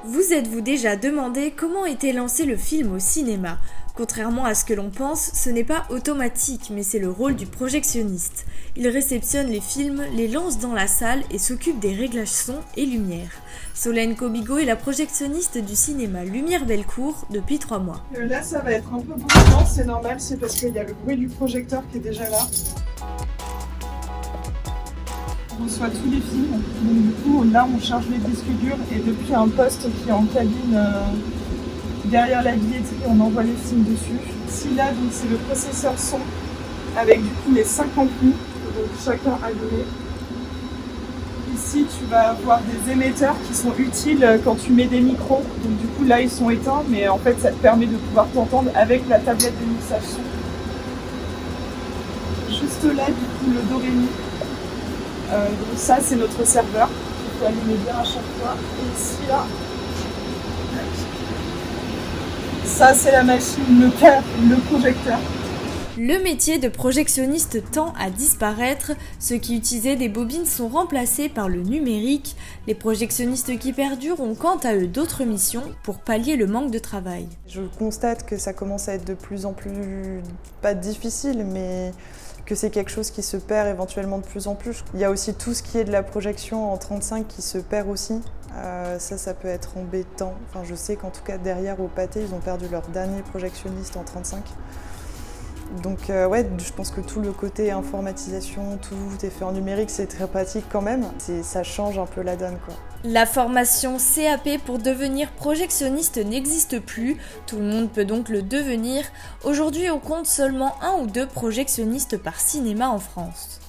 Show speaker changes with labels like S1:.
S1: Vous êtes-vous déjà demandé comment était lancé le film au cinéma ? Contrairement à ce que l'on pense, ce n'est pas automatique, mais c'est le rôle du projectionniste. Il réceptionne les films, les lance dans la salle et s'occupe des réglages son et lumière. Solène Kobigo est la projectionniste du cinéma Lumière Bellecour depuis 3 mois.
S2: Là, ça va être un peu bruyant, c'est normal, c'est parce qu'il y a le bruit du projecteur qui est déjà là. On reçoit tous les films, donc du coup là on charge les disques durs et depuis un poste qui est en cabine derrière la billetterie on envoie les films dessus. Ici là donc c'est le processeur son avec du coup les 50 lignes, donc chacun allumé. Ici tu vas avoir des émetteurs qui sont utiles quand tu mets des micros, donc du coup là ils sont éteints mais en fait ça te permet de pouvoir t'entendre avec la tablette de mixage son. Juste là du coup le do ré mi. Donc ça c'est notre serveur, il faut allumer bien à chaque fois. Et ici là, ça c'est la machine, le projecteur.
S1: Le métier de projectionniste tend à disparaître, ceux qui utilisaient des bobines sont remplacés par le numérique. Les projectionnistes qui perdurent ont quant à eux d'autres missions pour pallier le manque de travail.
S3: Je constate que ça commence à être de plus en plus, pas difficile, mais que c'est quelque chose qui se perd éventuellement de plus en plus. Il y a aussi tout ce qui est de la projection en 35 qui se perd aussi. Ça peut être embêtant. Enfin, je sais qu'en tout cas derrière au Pathé, ils ont perdu leur dernier projectionniste en 35. Donc ouais, je pense que tout le côté informatisation, tout est fait en numérique, c'est très pratique quand même. Ça change un peu la donne, quoi.
S1: La formation CAP pour devenir projectionniste n'existe plus, tout le monde peut donc le devenir. Aujourd'hui, on compte seulement 1 ou 2 projectionnistes par cinéma en France.